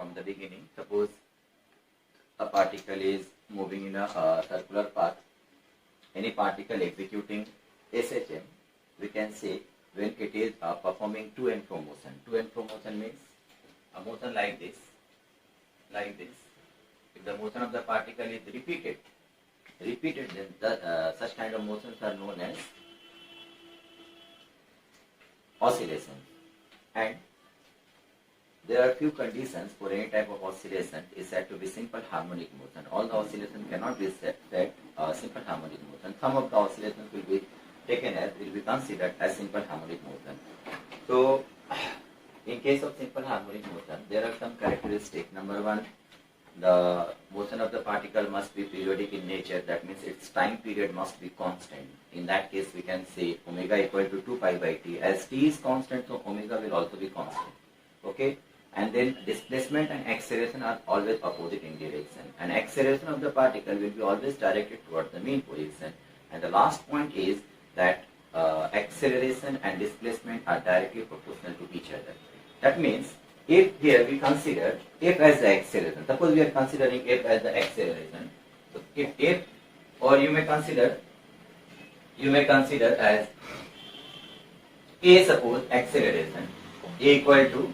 from the beginning. Suppose a particle is moving in a circular path. Any particle executing SHM, we can say when it is performing to and fro motion. To and fro motion means a motion like this, like this. If the motion of the particle is repeated, then such kind of motions are known as oscillation. And there are few conditions for any type of oscillation is said to be simple harmonic motion. All the oscillation cannot be said simple harmonic motion. Some of the oscillations will be taken as, will be considered as simple harmonic motion. So, in case of simple harmonic motion, there are some characteristics. Number one, the motion of the particle must be periodic in nature. That means its time period must be constant. In that case, we can say omega equal to 2 pi by t. As t is constant, so omega will also be constant. Okay? And then displacement and acceleration are always opposite in direction. And acceleration of the particle will be always directed towards the mean position. And the last point is that acceleration and displacement are directly proportional to each other. That means if here we consider f as the acceleration, suppose we are considering f as the acceleration. So if f, or you may consider as a, suppose acceleration, a equal to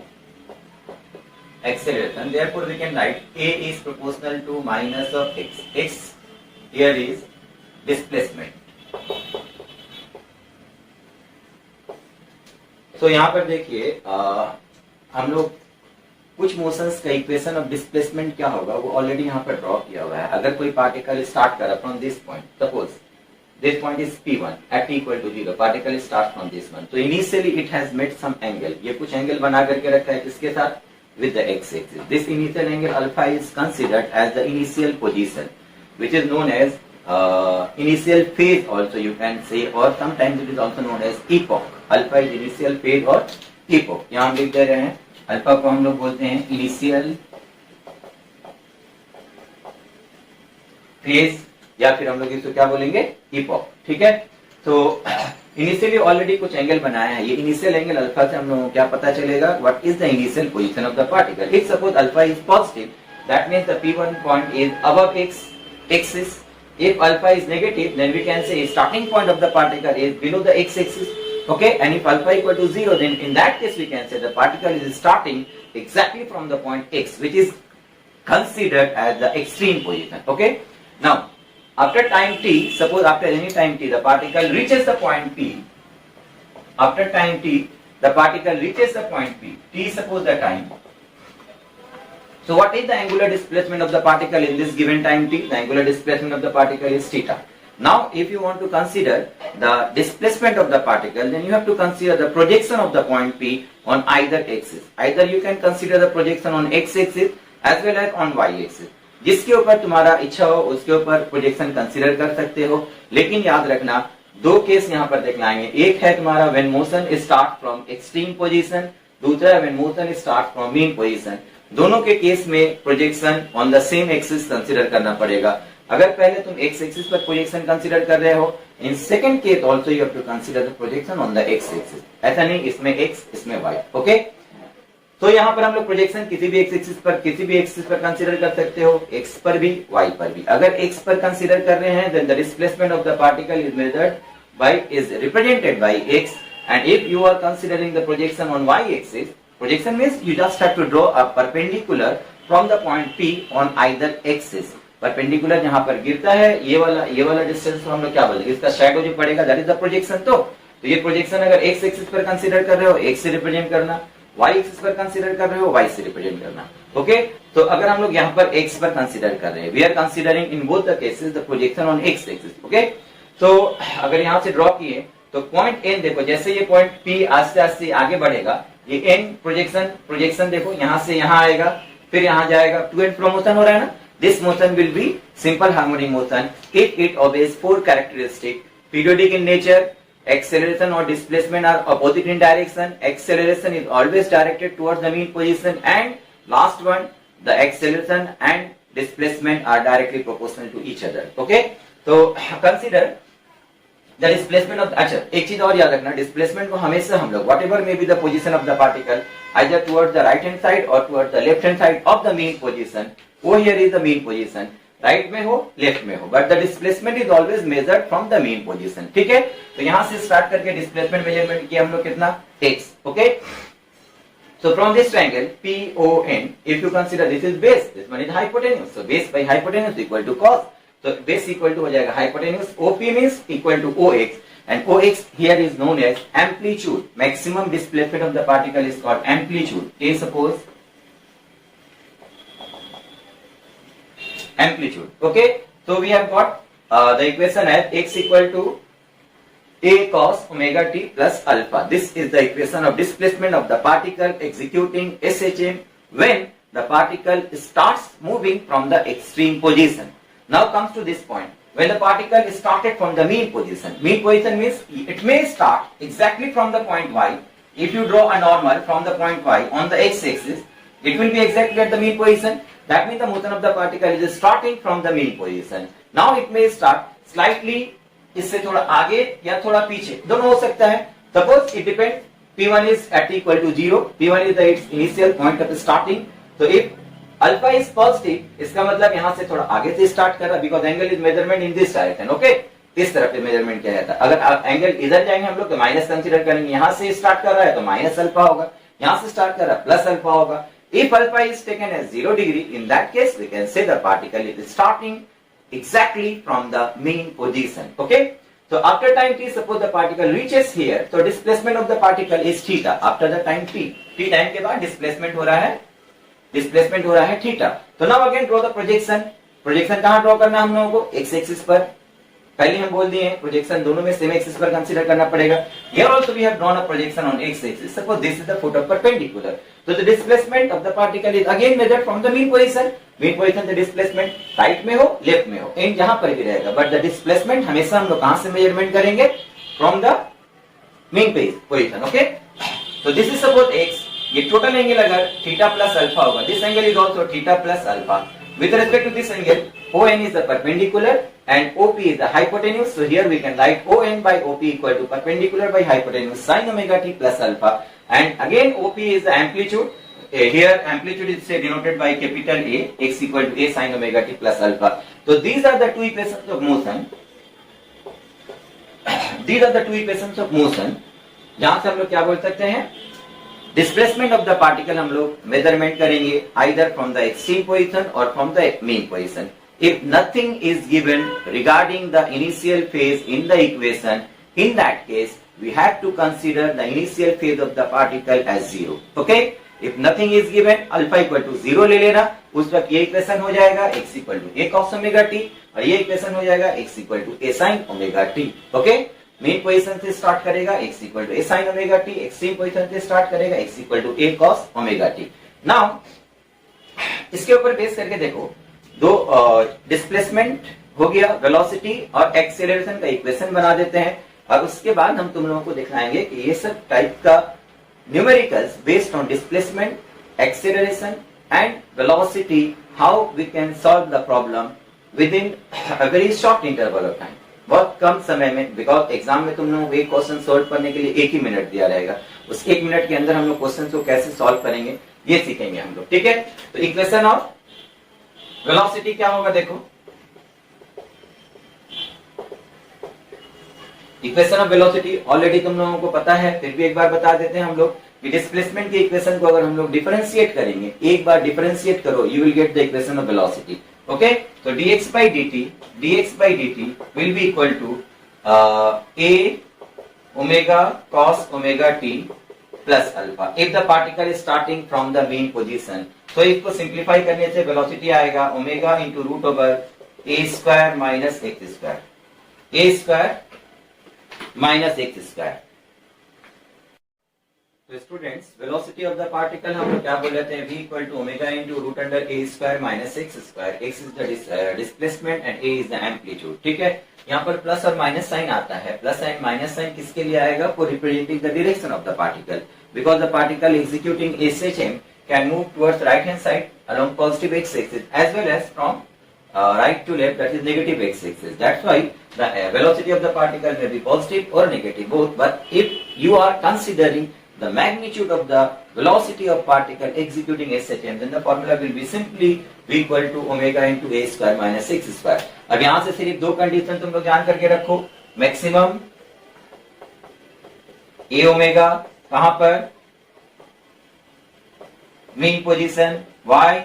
acceleration. Therefore, we can write a is proportional to minus of x. X here is displacement. So यहाँ पर देखिए हम लोग कुछ motions का equation of displacement क्या होगा वो ऑलरेडी यहाँ पर ड्रॉ किया हुआ है. अगर कोई पार्टिकल स्टार्ट कर from this point, suppose this point is p1 at t equal to 0, particle starts from this one. So initially it has made some angle. ये कुछ एंगल बना करके रखा है किसके साथ? With the x-axis. This initial angle alpha is considered as the initial position, which is known as initial phase also you can say, or sometimes it is also known as epoch. Alpha is initial phase or epoch. यहाँ हम लिख दे रहे हैं alpha को हम लोग बोलते हैं इनिशियल फेज, या फिर हम लोग इसको क्या बोलेंगे? इपॉक. ठीक है. तो इनिशियली ऑलरेडी कुछ एंगल बनाया है. ये इनिशियल एंगल अल्फा से हम लोगों को क्या पता चलेगा? What is the initial position of the particle. If suppose alpha is positive, that means the p1 point is above x axis. If alpha is negative, then we can say starting point of the particle is below the x-axis. Okay, and if alpha equal to 0, then in that case we can say the particle is starting exactly from the point x, which is considered as the extreme position. Okay, now after time t, suppose after any time t, the particle reaches the point p. After time t, the particle reaches the point p. T suppose the time. So what is the angular displacement of the particle in this given time t? The angular displacement of the particle is theta. Now if you want to consider the displacement of the particle, then you have to consider the projection of the point p on either axis. Either you can consider the projection on x axis as well as on y axis. जिसके ऊपर तुम्हारा इच्छा हो उसके ऊपर projection consider कर सकते हो. लेकिन याद रखना दो केस यहाँ पर दिखलाएंगे. एक है तुम्हारा when motion start from extreme position, दूसरा है when motion start from mean position. दोनों के केस में projection on the same axis consider करना पड़ेगा. अगर पहले तुम एक्स एक्सिस पर प्रोजेक्शन कंसीडर कर रहे हो, in second case also you have to consider the projection on the X axis. ऐसा नहीं इसमें एक्स इसमें वाई. ओके, तो यहाँ पर हम लोग प्रोजेक्शन किसी भी एक्स एक्सिस पर कंसीडर कर सकते हो, एक्स पर भी वाई पर भी. अगर एक्स पर कंसीडर कर रहे हैं then the displacement of the particle is measured by is represented by X. And if you are considering the projection on Y axis, projection means you just have to draw a perpendicular from the point P on either axis. Perpendicular जहाँ पर गिरता है ये वाला distance को हम लोग क्या बोलेंगे? इसका शैडो जो पड़ेगा दैट इज द प्रोजेक्शन. तो ये प्रोजेक्शन अगर x एक्सिस पर कंसीडर कर रहे हो x से रिप्रेजेंट करना, y एक्सिस पर कंसीडर कर रहे हो y से रिप्रेजेंट करना. ओके, तो अगर हम लोग यहाँ पर x पर कंसीडर कर रहे हैं, we are considering in both the cases the projection on x axis. Okay, तो अगर यहाँ से ड्रॉ किए तो पॉइंट n देखो, जैसे ये पॉइंट P आस्ते आस्ते आगे बढ़ेगा, ये n प्रोजेक्शन देखो यहाँ से यहाँ आएगा फिर यहाँ जाएगा. टू एंड फ्रो मोशन हो रहा है ना. This motion will be simple harmonic motion if it obeys four characteristic. Periodic in nature, acceleration or displacement are opposite in direction, acceleration is always directed towards the mean position, and last one, the acceleration and displacement are directly proportional to each other. Okay, so consider the displacement of अच्छा एक चीज और याद रखना, displacement को हमेशा हम लोग whatever may be the position of the particle, either towards the right hand side or towards the left hand side of the mean position. O here is the mean position, right में हो left में हो, but the displacement is always measured from the mean position. ठीक है, तो यहां से start करके डिस्प्लेसमेंट मेजरमेंट किया हम लोग कितना x. Okay, so from this triangle PON, if you consider this is base, this one is hypotenuse, so base by hypotenuse equal to cos, so base equal to हो जाएगा hypotenuse. OP means equal to OX, and OX here is known as amplitude. Maximum displacement of the particle is called amplitude. A suppose amplitude. Okay, so we have got the equation as x equal to a cos omega t plus alpha. This is the equation of displacement of the particle executing SHM when the particle starts moving from the extreme position. Now comes to this point. When the particle is started from the mean position. Mean position means it may start exactly from the point y. If you draw a normal from the point y on the x-axis, it will be exactly at the mean position. That means the motion of the particle is starting from the mean position. Now it may start slightly, इससे थोड़ा आगे या थोड़ा पीछे, दोनों हो सकता है. Suppose it depends. P1 is at equal to 0. P1 is the its initial point of starting. So if alpha is positive, इसका मतलब यहाँ से थोड़ा आगे से स्टार्ट कर रहा है, because angle is measurement in this direction. Okay, इस तरफ से मेजरमेंट किया जाता है. अगर एंगल इधर जाएंगे हम लोग तो माइनस कंसीडर करेंगे. यहाँ से स्टार्ट कर रहा है तो माइनस अल्फा होगा, यहाँ से स्टार्ट कर रहा है प्लस अल्फा होगा. If alpha is taken as 0 degree, in that case we can say the particle is starting exactly from the mean position. Okay, so after time t, suppose the particle reaches here, so displacement of the particle is theta. After the time t time के बाद displacement हो रहा है theta. So now again draw the projection. Projection कहाँ draw करना हम लोगों को? x axis पर. पहले हम बोल दिए हैं प्रोजेक्शन दोनों में सेम एक्सिस पर कंसीडर करना पड़ेगा. Here also we have drawn a projection on x axis. Suppose this is the foot of perpendicular. So the displacement of the particle is again measured from the mean position. Mean position the displacement right में हो left में हो, इन जहां पर भी रहेगा, but the displacement हमेशा हम लोग कहां से मेजरमेंट करेंगे? From the mean position. Okay, so this is suppose x. ये टोटल एंगल अगर थीटा प्लस अल्फा होगा, this angle is also theta plus alpha. With respect to this angle, ON is the perpendicular and OP is the hypotenuse. So here we can write ON by OP equal to perpendicular by hypotenuse sin omega t plus alpha. And again OP is the amplitude. Here amplitude is denoted by capital A, x equal to A sin omega t plus alpha. So these are the two equations of motion. These are the two equations of motion. जहां से हम लोग क्या बोल सकते हैं? Displacement of the particle हम लोग मेजरमेंट करेंगे either from the extreme position और from the mean position. If nothing is given regarding the initial phase in the equation, in that case we have to consider the initial phase of the particle as 0. Okay, if nothing is given, alpha equal to 0 ले लेना, उस वक्त ये equation हो जाएगा x equal to a cos omega t और ये equation हो जाएगा x equal to a sin omega t. Okay, mean position से स्टार्ट करेगा x equal to a sin omega t, extreme position से स्टार्ट करेगा x equal to a cos omega t. Now इसके ऊपर बेस करके देखो, दो डिस्प्लेसमेंट हो गया, वेलोसिटी और एक्सेलरेशन का इक्वेशन बना देते हैं और उसके बाद हम तुम लोगों को दिखाएंगे कि ये सब टाइप का numericals based on displacement, acceleration and velocity, how we can solve the problem within a very short interval of time, बहुत कम समय में. बिकॉज एग्जाम में तुम लोगों को एक क्वेश्चन सॉल्व करने के लिए 1 ही मिनट दिया रहेगा, उस 1 मिनट के अंदर हम लोग क्वेश्चन को कैसे सॉल्व करेंगे ये सीखेंगे हम लोग. ठीक है, तो इक्वेशन ऑफ वेलोसिटी क्या होगा? देखो, इक्वेशन ऑफ वेलोसिटी ऑलरेडी तुम लोगों को पता है, फिर भी एक बार बता देते हैं हम लोग कि डिस्प्लेसमेंट की इक्वेशन को अगर हम लोग डिफरेंशिएट करेंगे, एक बार डिफरेंशिएट करो, you will get the equation of velocity. Okay, so dx by dt will be equal to a omega cos omega t plus alpha if the particle is starting from the mean position. So इसको simplify करने से velocity आएगा omega into root over a square minus x square, a square minus x square. तो students, velocity of the particle हम लोग क्या बोल रहे थे? v equal to omega into root under a square minus x square. x is the displacement and a is the amplitude. ठीक है, यहाँ पर प्लस और माइनस साइन आता है. प्लस साइन माइनस साइन किसके लिए आएगा? For representing the direction of the particle, because the particle executing SHM can move towards right hand side along positive X axis as well as from right to left, that is negative x axis. That's why the velocity of the particle may be positive or negative both. But if you are considering the magnitude of the velocity of particle executing SHM, then the formula will be simply V equal to omega into a square minus x square. अब यहां से सिर्फ दो condition तुम लोग जान करके रखो, मैक्सिमम a ओमेगा कहां पर, mean position, why?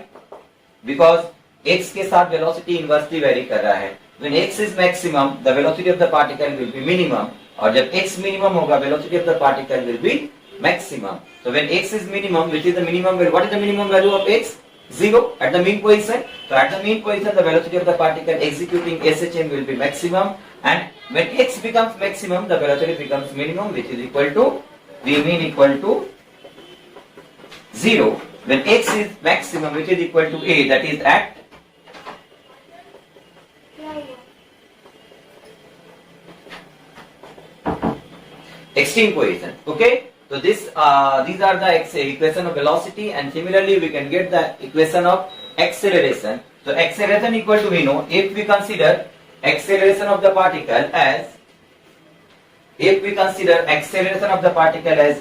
Because x के साथ वेलोसिटी इनवर्सली वेरी कर रहा है. When x is maximum, the velocity of the particle will be minimum. और जब x minimum होगा, velocity of the particle will be maximum. So when x is minimum, which is the minimum value? What is the minimum value of x? 0 at the mean position. So at the mean position, the velocity of the particle executing SHM will be maximum. And when x becomes maximum, the velocity becomes minimum, which is equal to v mean equal to 0. When x is maximum, which is equal to a, that is at extreme position. Okay, so these are the equation of velocity, and similarly we can get the equation of acceleration. So acceleration equal to, we know, if we consider acceleration of the particle as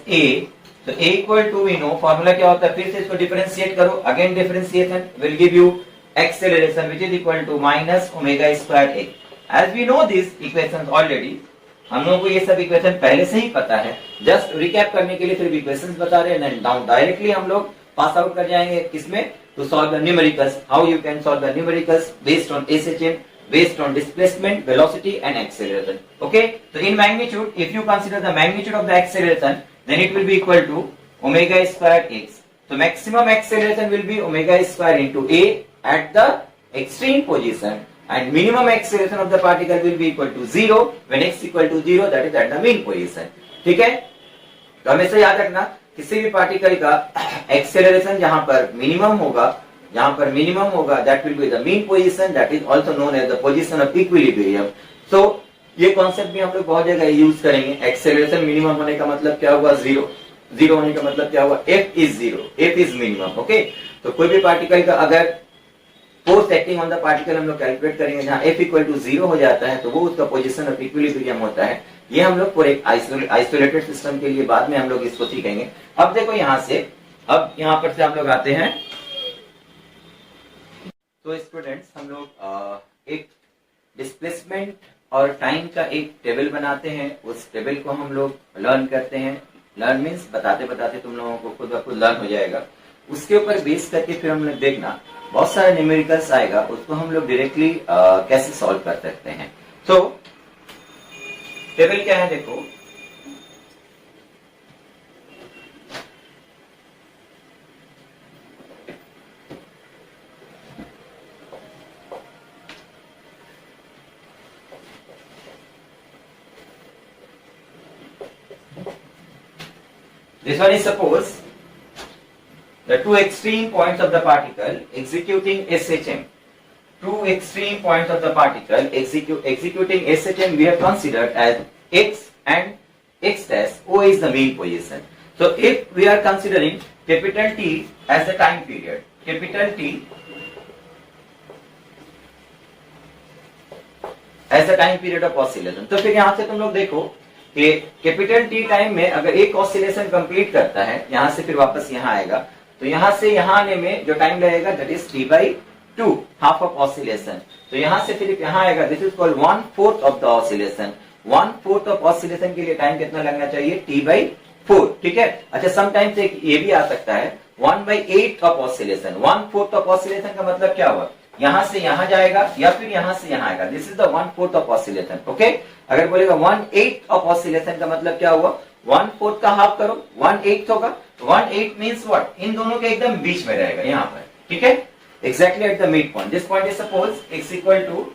a, so a equal to, we know formula क्या होता है, फिर से इसको differentiate करो, again differentiation will give you acceleration which is equal to minus omega square a. As we know these equations already, हम लोगों को ये सब इक्वेशन पहले से ही पता है, जस्ट रिकैप करने के लिए सिर्फ इक्वेशंस बता रहे हैं, डाउन डायरेक्टली हम लोग पास आउट कर जाएंगे किसमें, to solve the numericals, how you can solve the numericals based on SHM, based on displacement, velocity and acceleration. Okay, so in magnitude, if you consider the magnitude of the acceleration, then it will be equal to omega square x. So maximum acceleration will be omega square into a at the extreme position, and minimum acceleration of the particle will be equal to 0 when x equal to 0, that is at the mean position. ठीक है, तो हमेशा याद रखना किसी भी particle का acceleration जहां पर मिनिमम होगा, that will be the mean position, that is also known as the position of equilibrium. So ये कॉन्सेप्ट भी हम लोग बहुत जगह यूज करेंगे. एक्सेलरेशन मिनिमम होने का मतलब क्या हुआ, 0 होने का मतलब क्या हुआ, f is 0, f is minimum. Okay, तो कोई भी पार्टिकल का अगर force acting on the particle हम लोग कैलकुलेट करेंगे जहां f इक्वल टू 0 हो जाता है, तो वो उसका पोजीशन ऑफ इक्विलिब्रियम होता है. ये हम लोग पूरे आइसोलेटेड सिस्टम के लिए बाद में हम लोग इसको सीखेंगे. अब देखो यहां से, अब यहां पर से हम लोग आते हैं. तो स्टूडेंट्स, हम लोग एक डिस्प्लेसमेंट और टाइम का एक टेबल बनाते हैं, उस टेबल को हम लोग लर्न करते हैं. लर्न मीन्स बताते बताते तुम लोगों को खुद ब खुद लर्न हो जाएगा. उसके ऊपर बेस करके फिर हम लोग देखना बहुत सारे न्यूमेरिकल्स आएगा, उसको हम लोग डायरेक्टली कैसे सॉल्व कर सकते हैं. तो टेबल क्या है देखो, this one is suppose the two extreme points of the particle executing SHM. Two extreme points of the particle executing SHM we have considered as x and x dash. O is the mean position. So if we are considering capital T as the time period, capital T as the time period of oscillation, तो फिर यहां से तुम लोग देखो कि capital T time में अगर एक ऑसिलेशन कंप्लीट करता है, यहां से फिर वापस यहां आएगा, तो यहां से यहां आने में जो टाइम लगेगा that is t/2, half of oscillation. तो यहां से फिर यहां आएगा, this is called 1/4 of the oscillation. 1/4 of oscillation के लिए टाइम कितना लगना चाहिए, t/4. ठीक है, अच्छा समटाइम्स ये भी आ सकता है 1/8 ऑफ ऑसिलेशन. 1/4 ऑफ ऑसिलेशन का मतलब क्या हुआ, यहां से यहां जाएगा या फिर यहां से यहां आएगा. This is the 1/4 of oscillation. Okay, अगर बोलेगा 1/8 ऑफ ऑसिलेशन का मतलब क्या हुआ, 1/4 का हाफ करो 1/8 होगा. 1/8 मींस व्हाट, इन दोनों के एकदम बीच में रहेगा यहां पर. ठीक है, exactly at the mid point. This point is suppose x equal to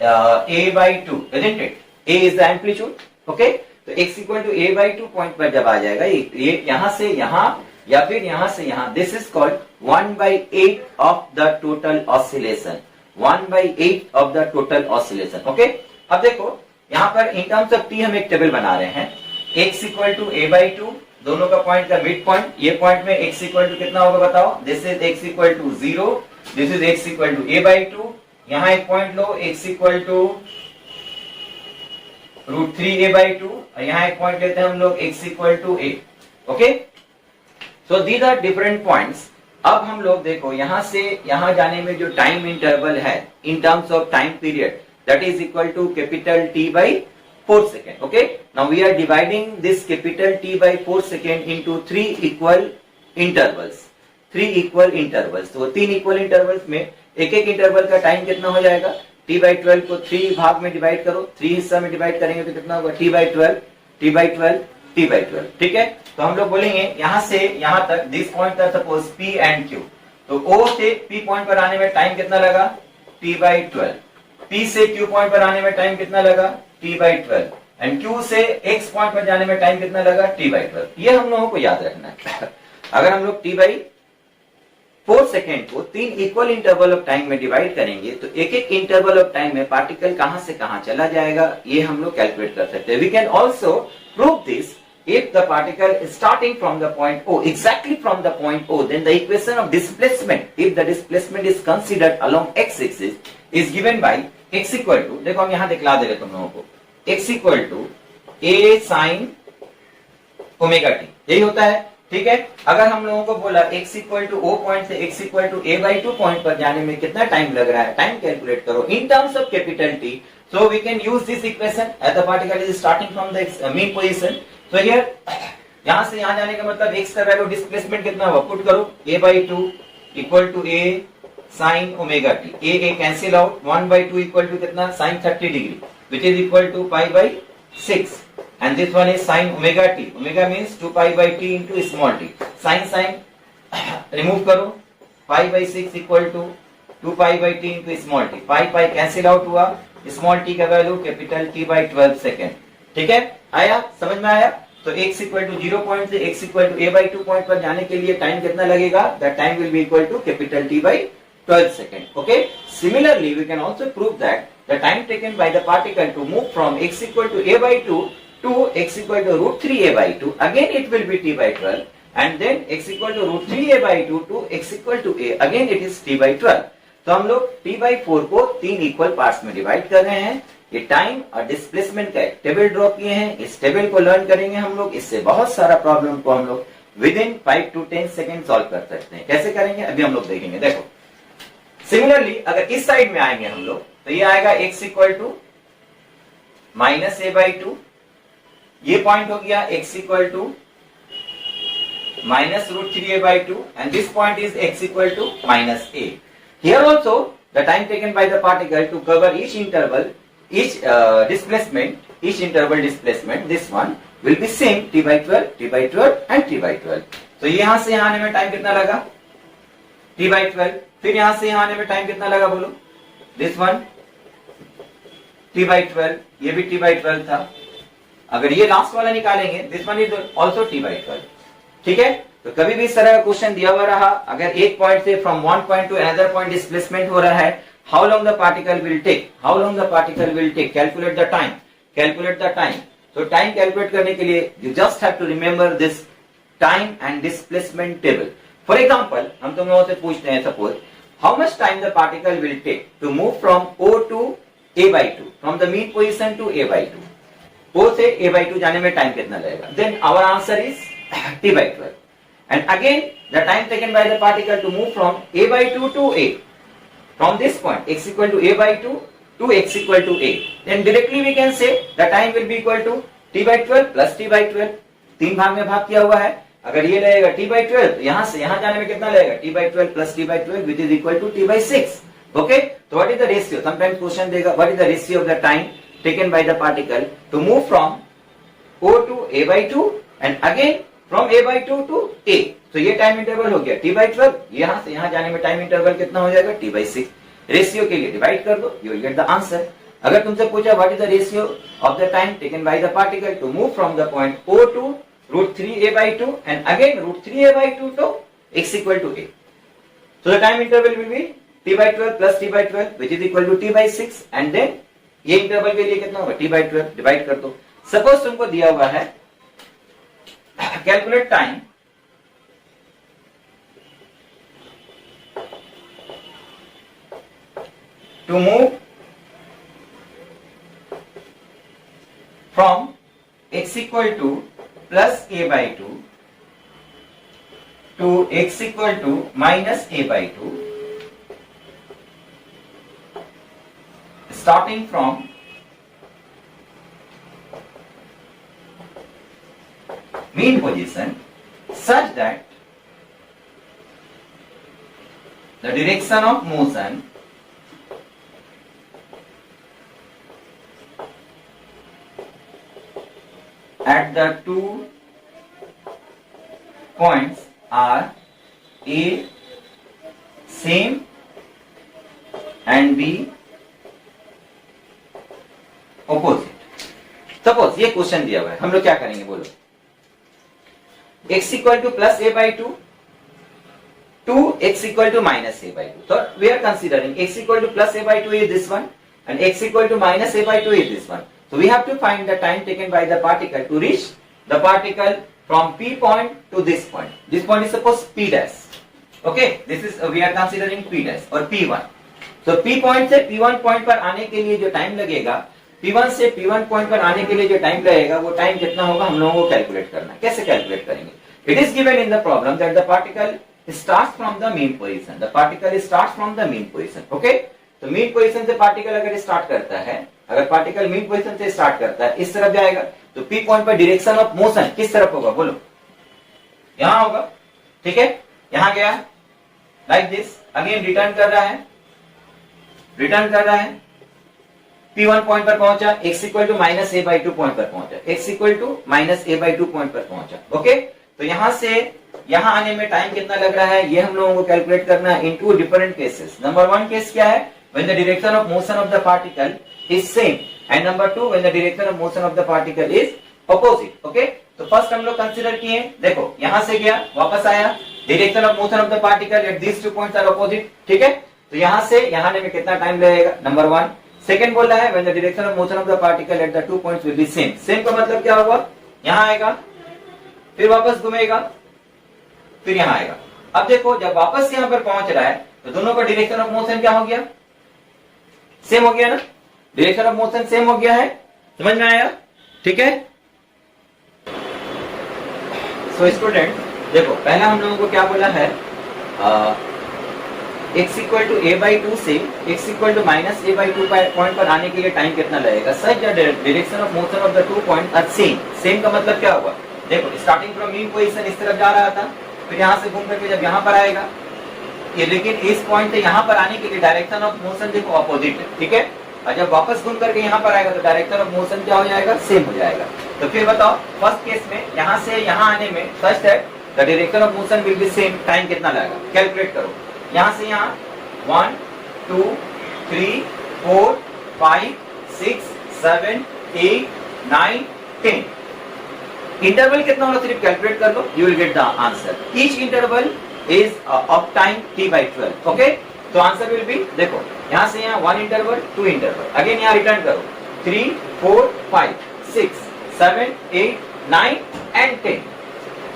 a/2, isn't it? a is the amplitude. Okay, तो x equal to a/2 point पर जब आ जाएगा, ये यहां से यहां या फिर यहां से यहां, this is called 1/8 of the total oscillation. 1/8 of the total oscillation. Okay, अब देखो यहां पर इन टर्म्स ऑफ टी हम एक टेबल बना रहे हैं. x इक्वल टू a/2, दोनों का पॉइंट का मिड पॉइंट, ये पॉइंट में x इक्वल टू कितना होगा बताओ, this is x equal to 0, this is x equal to a/2. यहां एक पॉइंट लो, x इक्वल टू √3a/2 और यहाँ एक पॉइंट लेते हैं हम लोग x = a। Okay, so these are different points. अब हम लोग देखो यहां से यहां जाने में जो टाइम इंटरवल है in terms of time period, that is equal to capital T/4 second. Okay, now we are dividing this capital T/4 second into 3 equal intervals. 3 equal intervals, तो 3 इक्वल इंटरवल्स में एक एक इंटरवल का time कितना हो जाएगा? T/12 को 3 भाग में डिवाइड करो, 3 हिस्सा में डिवाइड करेंगे तो कितना होगा? T/12 T/12 T/12। ठीक है, तो हम लोग बोलेंगे यहां से यहां तक, दिस पॉइंट तक सपोज P एंड Q, तो O से P पॉइंट पर आने में टाइम कितना लगा? T/12। P से Q पॉइंट पर आने में टाइम कितना लगा? T/12। एंड Q से X पॉइंट पर जाने में टाइम कितना लगा? T/12। ये हम लोगों को याद रखना है। अगर हम लोग T/4 सेकेंड को 3 इक्वल इंटरवल ऑफ टाइम में डिवाइड करेंगे तो एक एक इंटरवल ऑफ टाइम में पार्टिकल कहां से कहां चला जाएगा, ये हम लोग कैलकुलेट कर सकते हैं। We can also prove this if the particle is starting from the point O, exactly from the point O, then the equation of displacement, if the displacement is considered along x-axis, is given by x equal to, देखो हम यहां दिखला दे रहे तुम लोगों को, x equal to a sin omega t, यही होता है। ठीक है, अगर हम लोगों को बोला x equal to O point से x equal to a/2 point पर जाने में कितना टाइम लग रहा है, टाइम कैलकुलेट करो इन terms of capital T, so we can use this equation as the particle is starting from the mean position। तो हियर यहां से यहां जाने का मतलब x का वैल्यू डिस्प्लेसमेंट कितना होगा, पुट करो a/2 equal to a sin omega t, a cancel out, 1/2 equal to कितना? sin 30 degree, which is equal to pi/6, and this one is sin omega t, omega means 2pi/t into small t, sin remove करो, pi/6 equal to 2pi/t into small t, pi cancel out हुआ, small t का value capital T/12 second. ठीक है, आया, समझ में आया? तो x इक्वल टू 0 पॉइंट से x equal to a/2 point पर जाने के लिए टाइम कितना लगेगा? That time will be equal to capital T/12 second. Okay, similarly we can also prove that the time taken by the particle to move from x equal to a/2 to x equal to √3a/2, again it will be T/12, and then x equal to √3a/2 to x equal to a, again it is T/12। तो हम लोग T/4 को 3 equal parts में divide कर रहे हैं। ये time और डिस्प्लेसमेंट का एक टेबल ड्रॉ किए हैं, इस टेबल को लर्न करेंगे हम लोग, इससे बहुत सारा प्रॉब्लम को हम लोग with in 5 to 10 second solve कर सकते हैं। कैसे करेंगे अभी हम लोग देखेंगे। देखो, सिमिलरली अगर इस साइड में आएंगे हम लोग तो ये आएगा x इक्वल टू -a/2, ये पॉइंट हो गया x equal to -√3a/2, and this point is x equal to -a। Here also the time taken by the particle to cover each interval, each displacement, each interval displacement, this one will be same T/12, T/12 and T/12। तो यहां से यहां आने में time कितना लगा? T/12। फिर यहां से यहां आने में टाइम कितना लगा बोलो? दिस वन T/12, ये भी T/12 था। अगर ये लास्ट वाला निकालेंगे, this one is also T/12। ठीक है, तो कभी भी इस तरह का क्वेश्चन दिया हुआ रहा, अगर एक पॉइंट से from one point to another point displacement हो रहा है, how long the particle will take, how long the particle will take, calculate the time, calculate the time. तो टाइम कैलकुलेट करने के लिए you just have to remember this time and displacement table. For example हम तुम लोगों से पूछते हैं, suppose how much time the particle will take to move from O to a/2, from the mean position to a/2, O से a/2 जाने में time कितना लगेगा? Then our answer is T/12। And again the time taken by the particle to move from a/2 to a, from this point x equal to a/2 to x equal to a, then directly we can say the time will be equal to T/12 plus T/12। तीन भाग में भाग किया हुआ है, अगर ये लगेगा T/12 तो यहां से यहां जाने में कितना लगेगा? T/12 plus T/12 which is equal to T/6। Okay, तो what is the ratio? Sometimes question देगा what is the ratio of the time taken by the particle to move from O to a/2 and again from a/2 to a। तो ये time interval हो गया T/12, यहां से यहां जाने में टाइम इंटरवल कितना हो जाएगा? T/6। रेशियो के लिए डिवाइड कर दो, you will get the answer. अगर तुमसे पूछा what is the ratio of the time taken by the particle to move from the point O to √3a/2 and again √3a/2 to x equal to a, so the time interval will be T/12 plus T/12 which is equal to T/6, and then ये interval के लिए कितना होगा? T/12 divide कर दो। Suppose तुमको दिया हुआ है calculate time to move from x equal to plus a by two to x equal to minus a by two, starting from mean position such that the direction of motion at the two points are A same and B opposite. Suppose ये question दिया हुआ है, हम लोग क्या करेंगे बोलो? x equal to plus a by two to x equal to minus a by two. So we are considering x equal to plus a by 2 is this one and x equal to minus a by 2 is this one. So we have to find the time taken by the particle to reach the particle from p point to this point. This point is suppose p dash. Okay, this is we are considering p dash or p1. So p point से p1 point पर आने के लिए जो time लगेगा, p1 से p1 point पर आने के लिए जो टाइम लगेगा वो टाइम कितना होगा हम लोगों को कैलकुलेट करना है. कैसे कैलकुलेट करेंगे? It is given in the problem that the particle starts from the mean position. The particle starts from the mean position. Okay, तो मीन पोजीशन से पार्टिकल अगर स्टार्ट करता है, अगर पार्टिकल मीन पोजीशन से स्टार्ट करता है इस तरफ जाएगा तो p पॉइंट पर डायरेक्शन ऑफ मोशन किस तरफ होगा बोलो? यहां होगा. ठीक है, यहां गया लाइक दिस, अगेन रिटर्न कर रहा है P1 पॉइंट पर पहुंचा, x equal to minus a by two point पर पहुंचा, x equal to minus a by two point पर पहुंचा. ओके, तो यहां से यहां आने में टाइम कितना लग रहा है ये हम लोगों को कैलकुलेट करना है in two different cases. Number one case क्या है? When the direction of motion of the particle is same and number two when the direction of motion of the particle is opposite. Okay, तो first हम लोग consider किए, देखो यहां से गया वापस आया, direction of motion of the particle at these two points are opposite. ठीक है, तो यहां से यहां आने में कितना टाइम लगेगा? Number one. सेकंड बोल रहा है when the direction of motion of the particle at the two points will be same. Same का मतलब क्या होगा? यहां आएगा, फिर वापस घूमेगा, फिर यहां आएगा. अब देखो जब वापस यहां पर पहुंच रहा है तो दोनों का डायरेक्शन ऑफ मोशन क्या हो गया? सेम हो गया ना, डायरेक्शन ऑफ मोशन सेम हो गया है. समझ में आया? ठीक है. सो स्टूडेंट देखो पहला हम लोगों को क्या बोला है, x equal to a by two से x equal to minus a by two point पर आने के लिए टाइम कितना लगेगा? Such the direction of motion of the two point are same. Same का मतलब क्या हुआ? देखो स्टार्टिंग फ्रॉम मीन पोजीशन इस तरफ जा रहा था, फिर यहां से घूम करके जब यहां पर आएगा ये, लेकिन इस पॉइंट से यहां पर आने के लिए डायरेक्शन ऑफ मोशन देखो अपोजिट है. ठीक है, और जब वापस घूम करके यहां पर आएगा तो डायरेक्शन ऑफ मोशन क्या हो जाएगा? सेम हो जाएगा. तो फिर बताओ फर्स्ट केस में यहां से यहां आने में such that the direction of motion will be same, time कितना लगेगा? कैलकुलेट करो. यहां से यहां 1 2 3 4 5 6 7 8 9 10 इंटरवल कितना होगा सिर्फ कैलकुलेट कर लो, you will get the answer. Each interval is of time t by 12. Okay, तो आंसर विल बी, देखो यहां से यहां 1 इंटरवल 2 इंटरवल, अगेन यहां रिटर्न करो 3 4 5 6 7 8 9 and 10.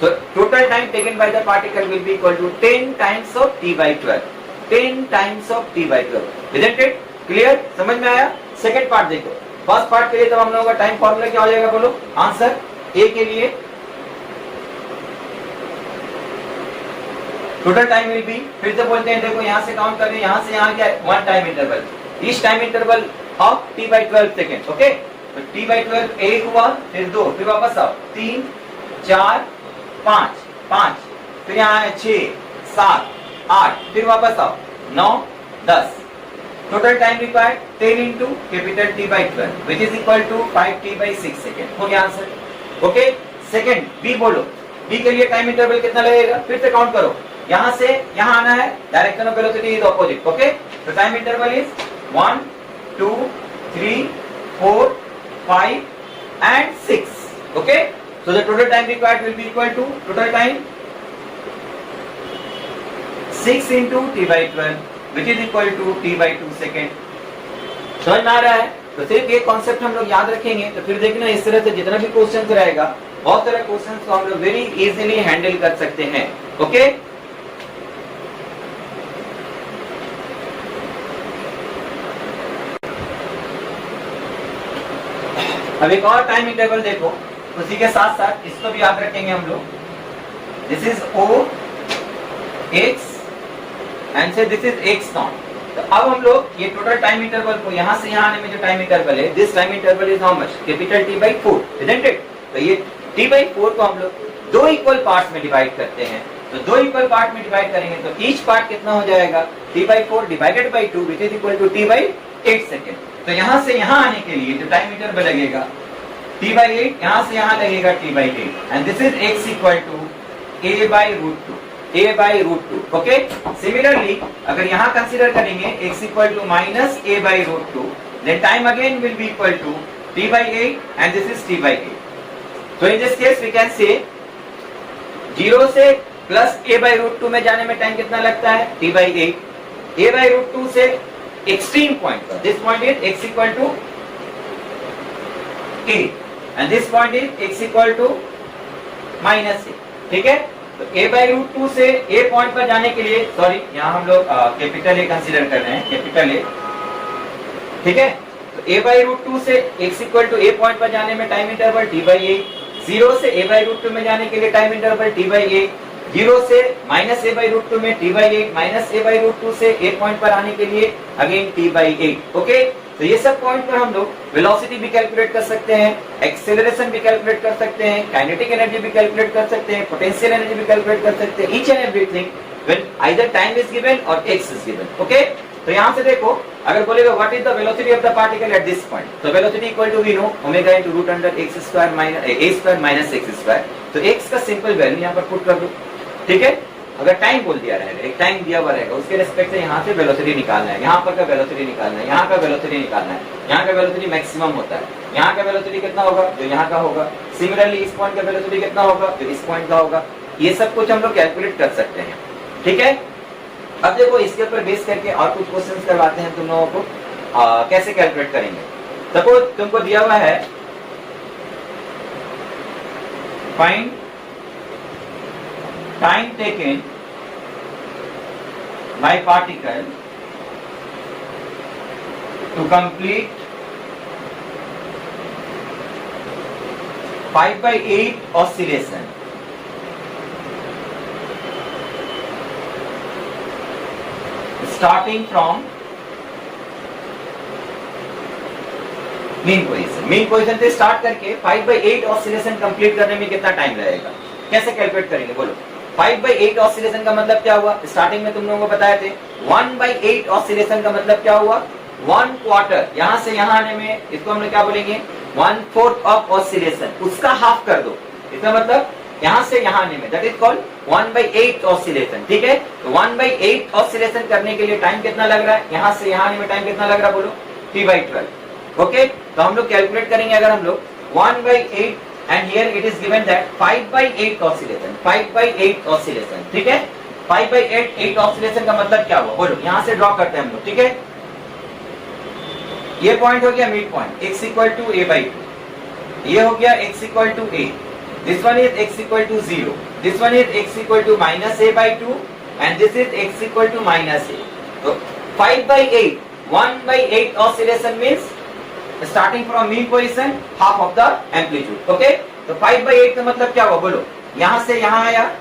So total time taken by the particle will be equal to 10 times of t by 12. 10 times of t by 12. Isn't it clear? समझ में आया? सेकंड पार्ट देखो. फर्स्ट पार्ट के लिए तब हम लोगों का टाइम फॉर्मूला क्या हो जाएगा बोलो? आंसर ए के लिए टोटल टाइम विल बी, फिर से बोलते हैं देखो यहां से काउंट करें, यहां से यहां क्या है? 1 time interval, each time interval of t by 12 second. Okay, तो t by 12 एक हुआ, फिर 2, फिर वापस आओ 3 4 5, फिर यहाँ है 6 7 8, फिर वापस आओ 9 10. Total time required 10 into capital t by 12 which is equal to 5t by 6 second. हो गया आंसर. ओके, सेकेंड बी बोलो. बी के लिए टाइम इंटरवल कितना लगेगा? फिर से काउंट करो, यहां से यहां आना है, direction of velocity is opposite. Okay, तो time interval is 1 2 3 4 5 and 6. Okay, so the total time required will be equal to total time 6 into t by 12 which is equal to t by 2 second. समझ में आ रहा है? तो सिर्फ ये concept हम लोग याद रखेंगे तो फिर देखना इस तरह से जितना भी क्वेश्चन रहेगा बहुत सारे क्वेश्चन को हम लोग वेरी इजीली हैंडल कर सकते हैं. ओके, अब एक और टाइम इंटरवल देखो, उसी के साथ साथ इसको भी याद रखेंगे हम लोग। This is O x and से दिस इज x नॉट। तो अब हम लोग ये टोटल टाइम इंटरवल को यहां से यहां आने में जो टाइम इंटरवल है, this time interval is how much, capital T/4, isn't it? तो ये T/4 को हम लोग दो इक्वल पार्ट्स में डिवाइड करते हैं। तो दो इक्वल पार्ट में डिवाइड करेंगे तो ईच पार्ट कितना हो जाएगा, T/4 divided by 2 which is equal to T/8 second. तो यहां से यहां आने के लिए जो टाइम इंटरवल लगेगा T/8, यहां से यहां लगेगा T/8 and this is x equal to A/√2 okay. Similarly अगर यहां कंसीडर करेंगे x equal to minus A/√2, then time again will be equal to T/8 and this is T/8। तो in this case we can say 0 से plus A/√2 में जाने में time कितना लगता है, T/8। A/√2 से एक्सट्रीम पॉइंट पर, this point is x equal to A and this point is x equal to minus A, ठीक है। तो A/√2 से A पॉइंट पर जाने के लिए, सॉरी यहाँ हम लोग कैपिटल A कंसीडर कर रहे हैं, कैपिटल A, ठीक है। तो A/√2 से x equal to A point पर जाने में टाइम इंटरवल T/8, 0 से A/√2 में जाने के लिए टाइम इंटरवल T/8, 0 से माइनस A/√2 में T/8, माइनस A/√2 से A पॉइंट पर आने के लिए अगेन T/8, ओके। तो ये सब पॉइंट पर हम लोग वेलोसिटी भी कैलकुलेट कर सकते हैं, एक्सेलरेशन भी कैलकुलेट कर सकते हैं, काइनेटिक एनर्जी भी कैलकुलेट कर सकते हैं, पोटेंशियल एनर्जी भी कैलकुलेट कर सकते हैं, each and everything when either time is given और x इज गिवन, ओके। तो यहां से देखो, अगर बोलेगा what is the velocity of the particle at this point, तो velocity equal to we know omega into root under x² minus a² minus x²। तो x का सिंपल वैल्यू यहां पर पुट कर दो, ठीक है। अगर टाइम बोल दिया रहेगा, एक टाइम दिया हुआ रहेगा, उसके रिस्पेक्ट से यहाँ से वेलोसिटी निकालना है, यहाँ पर का वेलोसिटी निकालना है, यहाँ का वेलोसिटी निकालना है, यहाँ का वेलोसिटी मैक्सिमम होता है, यहाँ का वेलोसिटी कितना होगा, जो यहाँ का होगा। सिमिलरली इस पॉइंट का वेलोसिटी कितना होगा, जो इस पॉइंट का होगा। ये सब कुछ हम लोग कैलकुलेट कर सकते हैं, ठीक है। अब देखो इसके ऊपर बेस करके और कुछ क्वेश्चंस करवाते हैं तुम लोगों को, कैसे कैलकुलेट करेंगे। सपोज तुमको दिया हुआ है find time taken by particle to complete 5/8 oscillation starting from mean position। mean position से स्टार्ट करके 5/8 oscillation कंप्लीट करने में कितना टाइम लगेगा, कैसे कैलकुलेट करेंगे बोलो। 5/8 ऑसिलेशन का मतलब क्या हुआ, स्टार्टिंग में तुम लोगों को बताए थे। 1/8 ऑसिलेशन का मतलब क्या हुआ, 1 क्वार्टर, यहां से यहां आने में इसको हम लोग क्या बोलेंगे, 1/4 ऑफ ऑसिलेशन, उसका हाफ कर दो। इसका मतलब यहां से यहां आने में, दैट इज कॉल्ड 1/8 ऑसिलेशन, ठीक है। तो 1/8 ऑसिलेशन करने के लिए टाइम कितना लग रहा है, यहां से यहां आने में टाइम कितना लग रहा है बोलो, T/12, ओके। तो हम लोग कैलकुलेट करेंगे, अगर हम लोग 1/8 and here it is given that 5/8 oscillation, 5/8 oscillation, ठीक है। 5/8 oscillation का मतलब क्या हुआ बोलो, यहां से ड्रॉ करते हैं हम लोग, ठीक है। ये पॉइंट हो गया mid point, x equal to A/2, ये हो गया x equal to A, this one is x equal to 0, this one is x equal to minus A/2 and this is x equal to minus A। तो 5/8, 1/8 oscillation means starting from mean position half of the amplitude, okay. तो 5/8 का मतलब क्या हुआ बोलो, यहां से यहां आया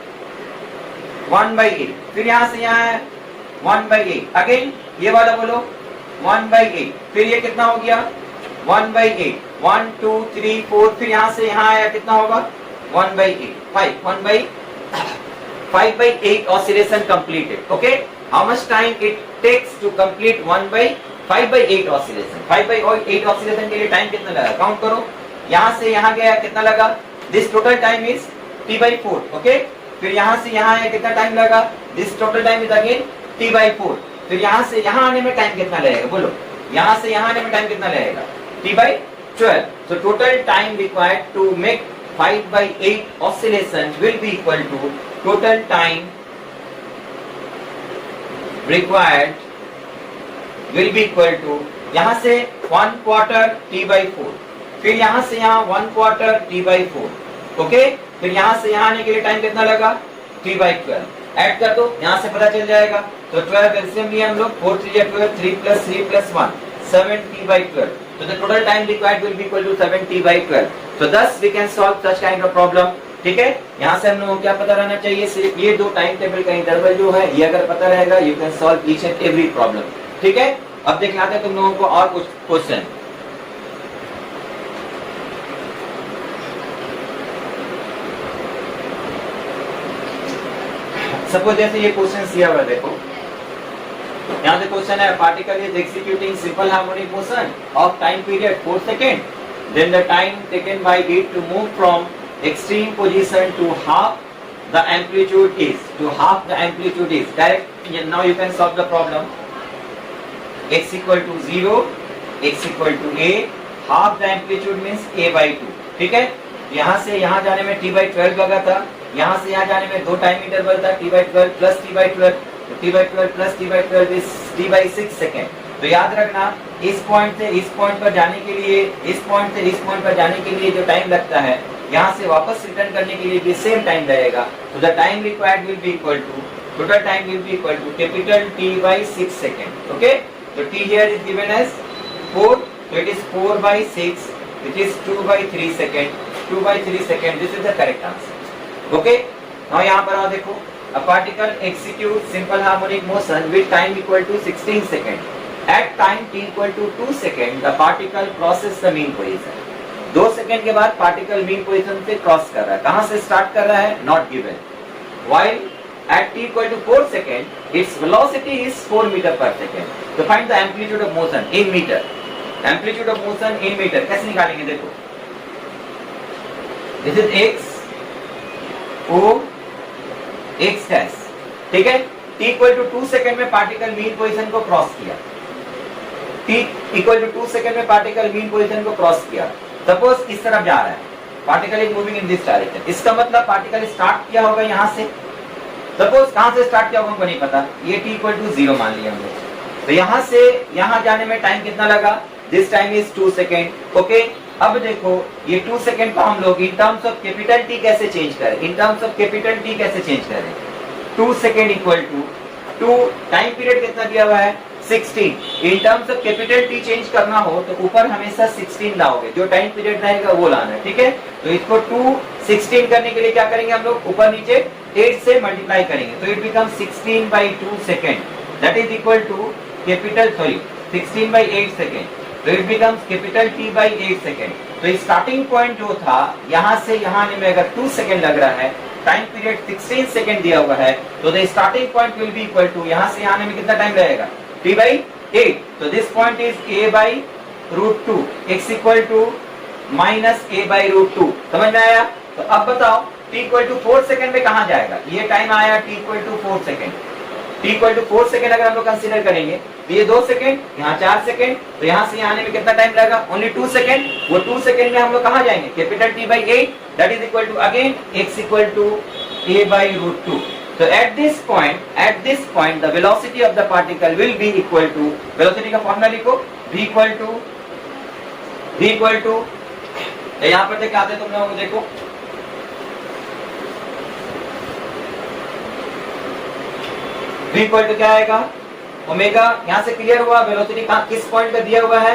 1/8, फिर यहां से यहां आया 1/8, अगेन ये वाला बोलो 1/8, फिर ये कितना हो गया 1/8, 1 2 3 4, फिर यहां से यहां आया कितना होगा 1/8, 5/8 oscillation completed, okay। how much time it takes to complete 5/8 oscillation. 5/8 oscillation के लिए टाइम कितना लगा, काउंट करो, यहां से यहां गया कितना लगा, this total time is T/4, okay. फिर यहां से यहां आया कितना टाइम लगा, this total time is again T/4। फिर यहां से यहां आने में टाइम कितना लगेगा बोलो, यहां से यहां आने में टाइम कितना लगेगा, T/12। So total time required to make 5/8 oscillation will be equal to total time required will be equal to, यहां से 1 क्वार्टर T/4, फिर यहां से यहां 1 क्वार्टर T/4, ओके। फिर यहां से यहां आने के लिए टाइम कितना लगा T/12, ऐड कर दो, यहां से पता चल जाएगा। तो 12 एलसीएम लिया हम लोग, 4 3 12, 3 + 3 + 1 7 T/12, So the total time required will be equal to 7t/12. So thus we can solve such kind of problem. ठीक है, यहाँ से हम लोगों को क्या पता रहना चाहिए, सिर्फ ये दो टाइम टेबल का इंटरवल जो है ये अगर पता रहेगा, you can solve each and every problem. ठीक है, अब दिखलाते हैं तुम लोगों को और कुछ क्वेश्चन. सपोज जैसे ये क्वेश्चन दिया हुआ है, देखो यहाँ से क्वेश्चन है, particle is executing simple harmonic motion of time period 4 second, then the time taken by it to move from extreme position to half the amplitude is correct. Now you can solve the problem. X equal to 0, x equal to a, half the amplitude means a by 2. ठीक है, यहाँ से यहाँ जाने में t/12 लगा था, यहाँ से यहाँ जाने में दो टाइम इंटरवल था, t/12 plus t/12, t/12 plus t/12 is t/6 second. तो याद रखना, इस पॉइंट से इस पॉइंट पर जाने के लिए, इस पॉइंट से इस पॉइंट पर जाने के लिए जो टाइम लगता है, यहाँ से वापस रिटर्न करने के लिए भी सेम टाइम लगेगा. तो the time required will be equal to, total time will be equal to capital T/6 second. Okay, तो T here is given as 4, so it is 4/6, which is 2/3 second. 2/3 second, this is the correct answer. Okay, now यहाँ पर आओ, देखो, a particle execute simple harmonic motion with time equal to 16 second. At time t equal to 2 second, the particle crosses the mean position. 2 second के बाद particle mean position से cross कर रहा है. कहां से स्टार्ट कर रहा है, not given. While at t equal to 4 second, its velocity is 4 meter per second. So find the amplitude of motion in meter. Amplitude of motion in meter कैसे निकालेंगे, देखो, this is x o x dash. ठीक है, t equal to 2 second में particle mean position को cross किया. t equal to 2 second में particle mean position को क्रॉस किया. सपोज इस तरफ जा रहा है, particle is moving in this direction. इसका मतलब पार्टिकल स्टार्ट किया होगा यहाँ से. सपोज कहां से स्टार्ट किया होगा हमको नहीं पता, ये t इक्वल टू 0 मान लिया हमने. तो यहाँ से यहाँ जाने में टाइम कितना लगा, this time is 2 second. Okay, अब देखो ये 2 सेकेंड को हम लोग in terms of capital T कैसे चेंज करें, in terms of capital T कैसे चेंज करें. 2 second equal to 2, time period कितना दिया हुआ है, 16. In terms of capital T change करना हो तो ऊपर हमेशा 16 लाओगे, जो टाइम पीरियड रहेगा वो लाना है. ठीक है, तो इसको 2 16 करने के लिए क्या करेंगे हम लोग, ऊपर नीचे 8 से मल्टीप्लाई करेंगे. तो it become 16/2 second, that is equal to capital 16/8 second. तो it becomes capital T/8 second. तो स्टार्टिंग पॉइंट जो था, यहाँ से यहाँ आने में अगर 2 सेकेंड लग रहा है, टाइम पीरियड 16 सेकेंड दिया हुआ है, तो the starting point will be equal to, यहाँ से यहाँ आने में कितना टाइम लगेगा, T/8. So this point is a/√2, x equal to minus a/√2. समझ में आया. तो अब बताओ t equal to 4 सेकेंड में कहाँ जाएगा, ये टाइम आया t equal to 4 second. t equal to 4 second अगर हम लोग कंसीडर करेंगे तो ये 2 सेकेंड, यहाँ 4 सेकेंड, तो यहाँ से यहाँ आने में कितना टाइम लगेगा, ओनली 2 सेकेंड. वो 2 सेकेंड में हम लोग कहाँ जाएंगे, capital T/8, that is equal to again x equal to a/√2. So at this point the velocity of the particle will be equal to, velocity का फॉर्मूला लिखो, v equal to यहाँ पर क्या आते हैं तुम लोगों को, देखो v equal to क्या आएगा, ओमेगा. यहाँ से क्लियर हुआ वेलोसिटी कहाँ किस पॉइंट पे दिया हुआ है,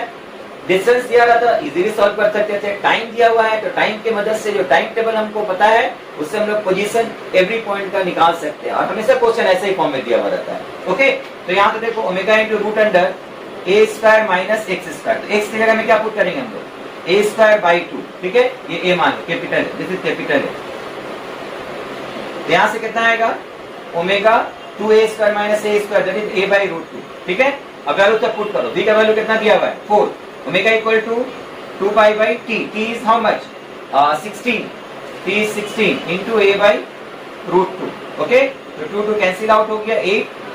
डिस्टेंस दिया रहा था, इजीली सॉल्व कर सकते थे. टाइम दिया हुआ है तो टाइम की मदद से जो टाइम टेबल हमको पता है उससे हम लोग पोजीशन एवरी पॉइंट का निकाल सकते हैं. और हमेशा क्वेश्चन ऐसे ही फॉर्म में दिया हुआ रहता है. ओके, तो यहाँ पे देखो omega into root under a² minus x². तो x की जगह में क्या पुट करेंगे हम लोग, a²/2. ठीक है, ये a मान लो, कैपिटल है, दिस इज कैपिटल है. यहाँ से कितना आएगा, omega 2a² minus a², that is a/√2. ठीक है, अब वैल्यू तक पुट करो. v का वैल्यू कितना दिया हुआ है, 4. Omega equal to 2π/t. t is how much, 16. t is 16 into a/√2. Okay, तो 2 कैंसिल आउट हो गया.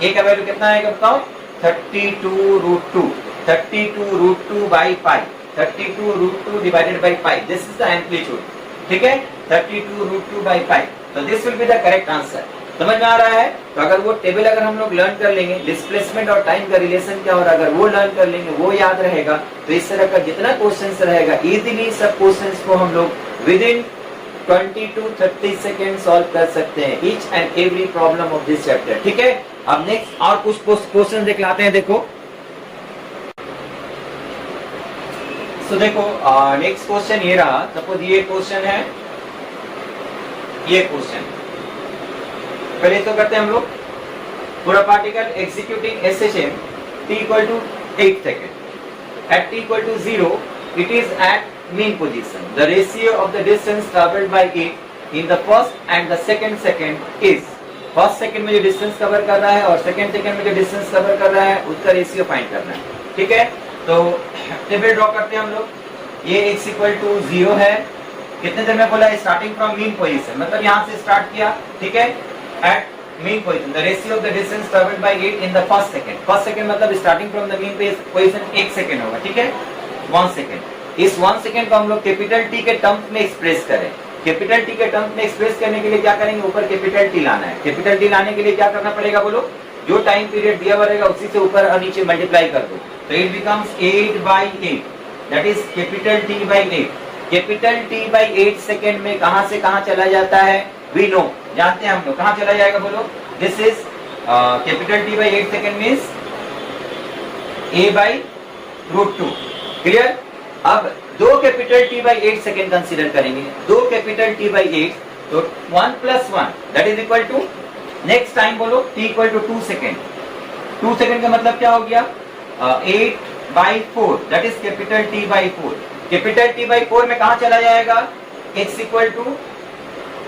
a का वैल्यू कितना आएगा बताओ, 32√2. 32√2/π. 32√2 divided by π. This is the amplitude. ठीक है, 32√2/π. तो this will be the correct answer. समझ में आ रहा है. तो अगर वो टेबल अगर हम लोग लर्न कर लेंगे, डिस्प्लेसमेंट और टाइम का रिलेशन क्या हो रहा है, अगर वो लर्न कर लेंगे, वो याद रहेगा, तो इस तरह का जितना क्वेश्चंस रहेगा इजीली सब क्वेश्चंस को हम लोग with in 20 to 30 second solve कर सकते हैं, each and every problem of this chapter. ठीक है, अब नेक्स्ट और कुछ क्वेश्चन दिखलाते हैं. देखो सो देखो नेक्स्ट क्वेश्चन ये रहा, सपोज ये क्वेश्चन है, ये क्वेश्चन पहले तो करते हैं हम लोग पूरा particle executing SHM t equal to 8 second at t equal to 0 it is at mean position the ratio of the distance travelled by it in the first and the second is first second में जो distance cover कर रहा है और second second में जो distance cover कर रहा है उसका रेशियो फाइंड करना है। ठीक है, तो टेबल ड्रॉ करते हैं हम लोग। ये x इक्वल टू 0 है, कितने देर में बोला है, स्टार्टिंग फ्रॉम मीन पोजीशन, मतलब यहाँ से स्टार्ट किया। ठीक है, at mean position the ratio of the distance travelled by it in the first second मतलब starting from the mean position 1 second होगा। ठीक है, 1 सेकंड। इस 1 सेकंड को हम लोग कैपिटल टी के टर्म्स में एक्सप्रेस करें। कैपिटल टी के टर्म्स में एक्सप्रेस करने के लिए क्या करेंगे, ऊपर कैपिटल टी लाना है। कैपिटल टी लाने के लिए क्या करना पड़ेगा बोलो, जो टाइम पीरियड दिया हुआ रहेगा उसी से ऊपर और नीचे मल्टीप्लाई कर दो, तो it becomes 8/8, that is capital T by 8। Capital T by 8 second में कहां से कहां चला जाता है, वी नो, जानते हैं हम लोग, कहां चला जाएगा बोलो, this is capital T by 8 second means a/√2। Clear. अब दो capital T by 8 second consider करेंगे, दो कैपिटल टी बाई 8, तो 1 + 1 that is equal to, next time बोलो t equal to 2 second. 2 second का मतलब क्या हो गया, 8/4 that is capital T by 4। Capital T by 4 में कहां चला जाएगा, x इक्वल टू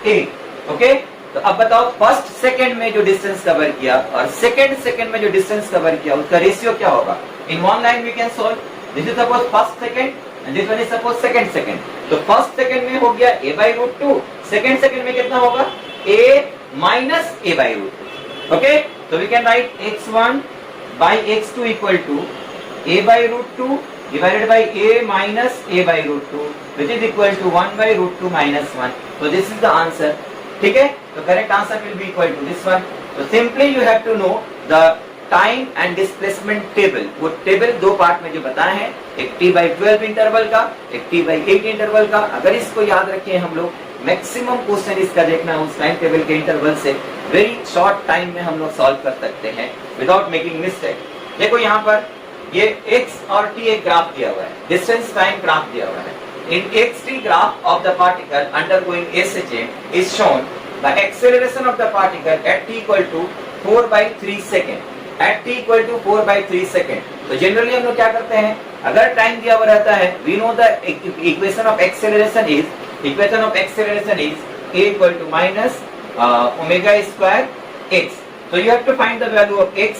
8। ओके, तो अब बताओ फर्स्ट सेकेंड में जो डिस्टेंस कवर किया और सेकेंड सेकेंड में जो डिस्टेंस कवर किया उसका रेशियो क्या होगा। In one line we can solve, this is suppose first second and this one is suppose second second, तो फर्स्ट सेकेंड में हो गया a/√2, सेकेंड सेकेंड में कितना होगा, a minus a/√2। ओके, तो we can write x1 by x2 equal to a/√2 divided by a minus a/√2 which is equal to 1/√2 minus 1। so this is the answer। ठीक है, तो correct answer will be equal to this one। तो simply you have to know the time and displacement table. वो table दो part में जो बताए हैं, एक t/12 इंटरवल का, एक t/8 इंटरवल का। अगर इसको याद रखें हम लोग, मैक्सिमम क्वेश्चन इसका देखना है उस टाइम टेबल के इंटरवल से, वेरी शॉर्ट टाइम में हम लोग सॉल्व कर सकते हैं विदाउट मेकिंग मिस्टेक। देखो यहाँ पर ये x और t एक ग्राफ दिया हुआ है, डिस्टेंस टाइम ग्राफ दिया हुआ है। In xt graph of the particle undergoing SHM is shown the acceleration of the particle at t equal to 4/3 second, at t equal to 4/3 second. तो generally हम लोग क्या करते हैं, अगर टाइम दिया हुआ रहता है, we know the equation of acceleration is a equal to minus omega square x। so you have to find the value of x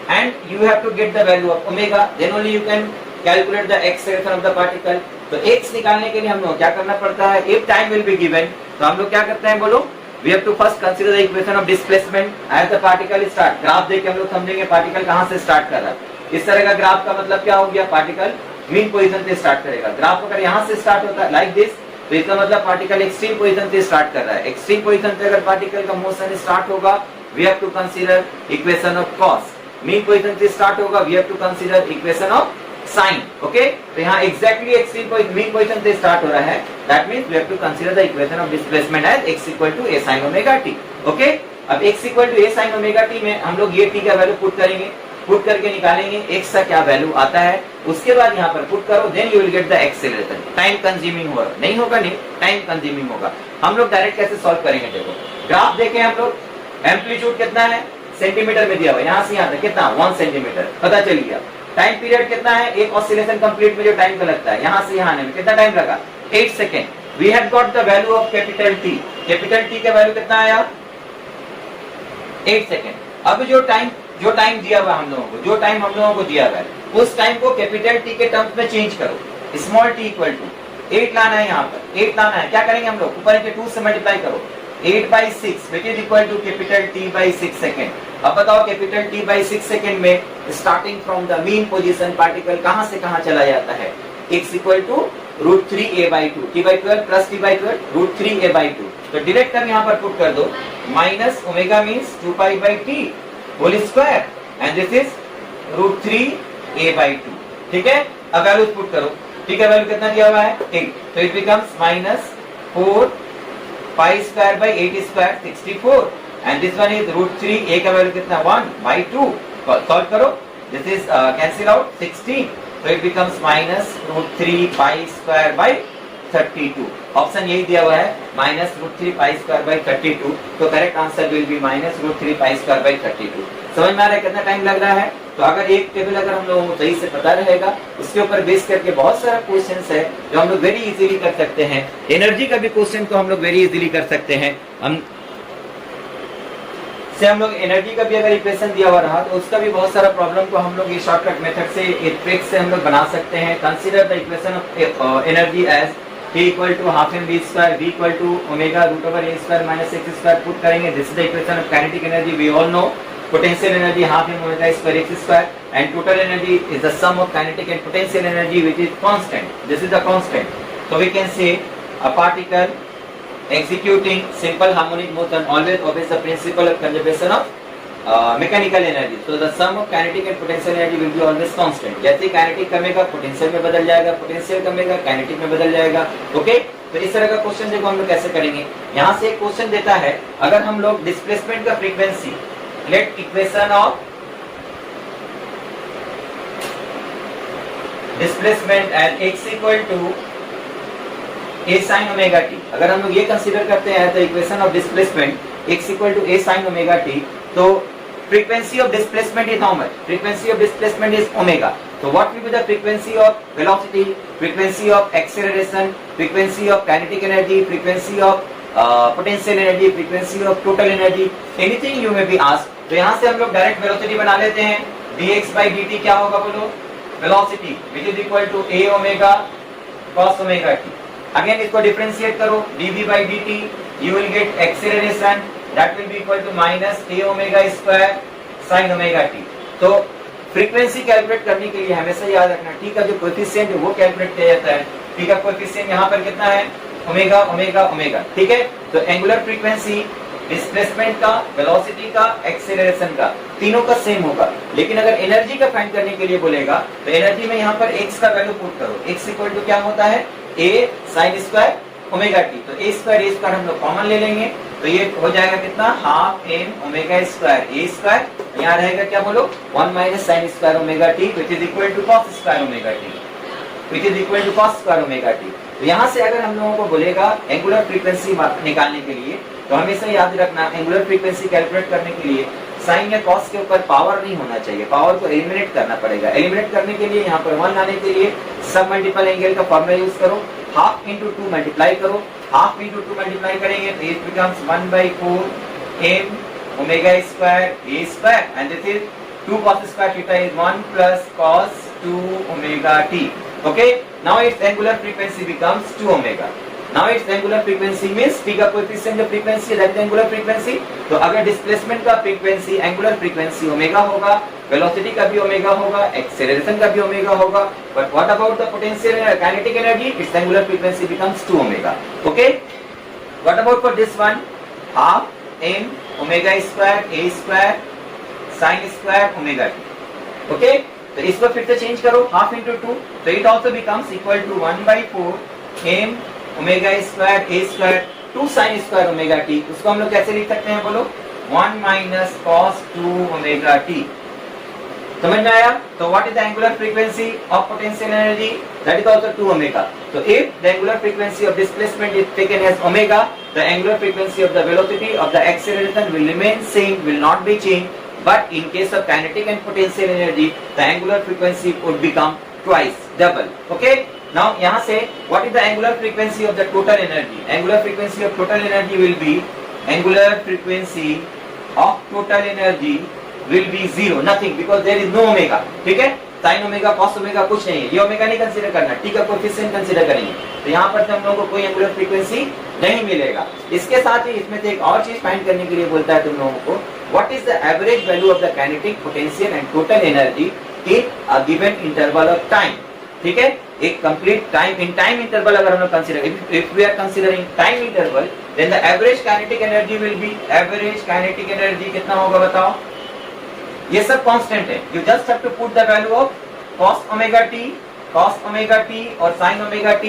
and you have to get the value of omega, then only you can calculate the acceleration of the particle। तो x निकालने के लिए हम लोग क्या करना पड़ता है, if time will be given, तो हम लोग क्या करते हैं बोलो, we have to first consider the equation of displacement as the particle start। Graph देख के हम लोग समझेंगे पार्टिकल कहां से स्टार्ट कर रहा है। इस तरह का ग्राफ का मतलब क्या हो गया, पार्टिकल मीन पोजीशन से स्टार्ट करेगा। ग्राफ अगर यहाँ से स्टार्ट होता है लाइक दिस, तो इसका मतलब पार्टिकल एक्सट्रीम पोजीशन से स्टार्ट कर रहा है। एक्सट्रीम पोजीशन से अगर पार्टिकल का मोशन स्टार्ट होगा, we have to consider equation of cos. Mean position से स्टार्ट होगा, we have to consider equation of sine. Okay, तो यहाँ एग्जैक्टली एक्सट्रीम मीन पोजीशन से स्टार्ट हो रहा है, that means we have to consider the equation of displacement as x equal to a sin omega t। Okay, अब x equal to a sin omega t में हम लोग ये t का वैल्यू पुट करेंगे, पुट करके निकालेंगे x का क्या वैल्यू आता है, उसके बाद यहाँ पर पुट करो, then you will get the acceleration. Time consuming होगा, नहीं होगा, नहीं टाइम कंज्यूमिंग होगा। हम लोग डायरेक्ट कैसे सॉल्व करेंगे, देखो ग्राफ देखें हम लोग, एम्पलीट्यूड कितना है, सेंटीमीटर में दिया हुआ है, यहाँ से यहाँ तक कितना, 1 सेंटीमीटर पता चल गया। टाइम पीरियड कितना है, एक ऑसिलेशन कंप्लीट में जो टाइम का लगता है, यहाँ से यहाँ आने में कितना टाइम लगा, 8 second. We have got the value of capital T, capital T का वैल्यू कितना आया, 8 सेकेंड। अब जो टाइम दिया हुआ हम लोगों को, जो टाइम हम लोगों को दिया हुआ है, उस टाइम को कैपिटल टी के टर्म्स में चेंज करो। स्मॉल टी इक्वल टू 8 लाना है, यहाँ पर 8 लाना है, क्या करेंगे हम लोग, ऊपर के 2 से मल्टीप्लाई करो, 8/6 which is equal to capital T by 6 second. अब बताओ कैपिटल टी बाई 6 सेकेंड में starting from the mean position particle कहां से कहां चला जाता है, x equal to √3a/2, t/12 plus t/12 √3a/2। तो डायरेक्ट हम यहाँ पर पुट कर दो, minus omega means 2π/t whole square and this is √3a/2। ठीक है, अब वैल्यू पुट करो, ठीक है, वैल्यू कितना दिया हुआ है, 8, तो it becomes minus 4π²/8² 64 and this one is √3, a का वैल्यू कितना 1/2। सॉल्व करो, दिस इज कैंसिल आउट 16 तो it becomes minus root 3 pi square by 32। Option यही दिया हुआ है, minus root 3 pi square by 32। तो correct answer will be minus root 3 pi square by 32। समझ में आ रहा है कितना टाइम लग रहा है? तो अगर एक टेबल अगर हम लोगों को सही से पता रहेगा, उसके ऊपर बेस करके बहुत सारा क्वेश्चंस है जो हम लोग वेरी इजीली कर सकते हैं। एनर्जी का भी क्वेश्चन को हम लोग वेरी इजीली कर सकते हैं। हम लोग एनर्जी का भी अगर इक्वेशन दिया हुआ रहा तो उसका भी बहुत सारा प्रॉब्लम को हम लोग ये शॉर्टकट मेथड से, ट्रिक से हम लोग बना सकते हैं। Consider the equation of energy as T equal to half m v square, v equal to omega root over a square minus x square put करेंगे। This is the equation of kinetic energy. We all know potential energy half m omega square x square and total energy is the sum of kinetic and potential energy which is constant. This is the constant. So we can say a particle executing simple harmonic motion always obeys the principle of conservation of mechanical energy. So the sum of kinetic and potential energy will be always constant. जैसे kinetic कमेगा potential में बदल जाएगा, potential कमेगा kinetic में बदल जाएगा। Okay, तो इस तरह का क्वेश्चन देखो हम लोग कैसे करेंगे। यहाँ से एक क्वेश्चन देता है, अगर हम लोग डिस्प्लेसमेंट का frequency, let equation of displacement at x equal to a sin omega t, अगर हम लोग ये कंसीडर करते हैं तो equation of displacement x equal to a sin omega t, तो frequency of displacement is how much? Frequency of displacement is omega. So what will be the frequency of velocity, frequency of acceleration, frequency of kinetic energy, frequency of potential energy, frequency of total energy, anything you may be asked. तो यहाँ से हम लोग direct velocity बना लेते हैं। dx by dt क्या होगा बोलो? Velocity which is equal to a omega cos omega t. Again इसको डिफरेंशिएट करो, dv by dt, you will get acceleration that will be equal to minus a omega square sin omega t. तो frequency calculate करने के लिए हमेशा याद रखना t का जो कोएफिशिएंट है वो कैलकुलेट किया जाता है। t का कोएफिशिएंट यहाँ पर कितना है? Omega omega omega. ठीक है, तो एंगुलर फ्रीक्वेंसी डिस्प्लेसमेंट का, वेलोसिटी का, एक्सेलरेशन का, तीनों का सेम होगा। लेकिन अगर एनर्जी का फाइंड करने के लिए बोलेगा तो एनर्जी में यहाँ पर x का वैल्यू पुट करो। x इक्वल टू क्या होता है? a sin square omega t। तो a स्क्वायर हम लोग कॉमन ले लेंगे, तो ये हो जाएगा कितना? Half m omega square a square, यहाँ रहेगा क्या बोलो? 1 minus sine square omega t which is equal to cos square omega t, which is equal to cos square omega t। तो यहाँ से अगर हम लोगों को बोलेगा एंगुलर फ्रीक्वेंसी निकालने के लिए, तो हमेशा याद रखना एंगुलर फ्रीक्वेंसी कैलकुलेट करने के लिए साइन या कॉस के ऊपर पावर नहीं होना चाहिए, पावर को एलिमिनेट करना पड़ेगा। एलिमिनेट करने के लिए यहाँ पर 1 लाने के लिए सब मल्टीपल एंगल का फॉर्मूला यूज करो, हाफ इंटू 2 मल्टीप्लाई करो, हाफ इंटू 2 मल्टीप्लाई करेंगे तो it becomes 1/4 m omega square a square and this is 2 cos square theta is 1 plus cos 2 omega t. Okay, now its angular frequency becomes 2 omega. Now its angular frequency means t का coefficient जो frequency है that is angular frequency. तो अगर displacement का frequency angular frequency omega होगा, velocity का भी omega होगा, एक्सेलरेशन का भी ओमेगा होगा, but what about the potential and kinetic energy? It's angular frequency becomes 2 omega. Okay, what about for this one? Half m omega square a square sin square omega t। Okay, तो इसको फिर से change करो, half into 2, तो it also becomes equal to 1/4 m omega square a square 2 sin square omega t। उसको हम लोग कैसे लिख सकते हैं बोलो? 1 माइनस cos 2 ओमेगा t। समझ में आया? तो what is the angular frequency of potential energy? That is also 2 omega. तो if the angular frequency of displacement is taken as omega, the angular frequency of the velocity of the acceleration will remain same, will not be change, but in case of kinetic and potential energy the angular frequency would become twice, double. Okay, now यहाँ से what is the angular frequency of the total energy? Angular frequency of total energy will be, angular frequency of total energy will be 0, nothing, because there is no omega. ठीक है, sin omega cos omega कुछ नहीं है, ये omega नहीं consider करना, t का coefficient consider करेंगे। तो यहाँ पर हम लोगों को कोई एंगुलर फ्रीक्वेंसी नहीं मिलेगा। इसके साथ ही इसमें से एक और चीज फाइंड करने के लिए बोलता है तुम लोगों को, what is the average value of the kinetic, potential and total energy in a given interval of time. ठीक है, एक complete time, in time interval अगर हम लोग consider, if we are considering time interval, then the average kinetic energy will be, average kinetic energy कितना होगा बताओ? ये सब कांस्टेंट है, you just have to put the value of cos omega t और sin omega t,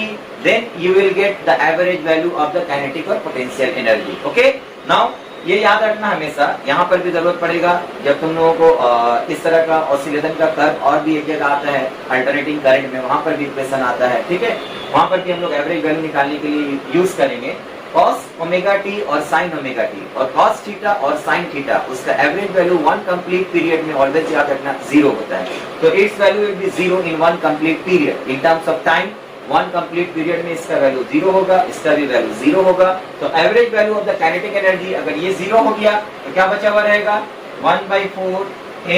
then you will get the average value of the kinetic or potential energy. Okay, now ये याद रखना हमेशा, यहाँ पर भी जरूरत पड़ेगा जब तुम लोगों को इस तरह का ऑसिलेशन का कर्व और भी एक जगह आता है अल्टरनेटिंग करंट में, वहां पर भी इक्वेशन आता है, ठीक है, वहां पर भी हम लोग एवरेज वैल्यू निकालने के लिए यूज करेंगे cos ओमेगा टी और sin ओमेगा टी, और cos थीटा और sin थीटा, उसका average value one complete period में ऑलवेज याद रखना 0 होता है। तो it's value will be 0 in one complete period. In terms of time one complete period में इसका वैल्यू 0 होगा, इसका भी वैल्यू 0 होगा। तो average value of the kinetic energy अगर ये 0 हो गया तो क्या बचा हुआ रहेगा, 1/4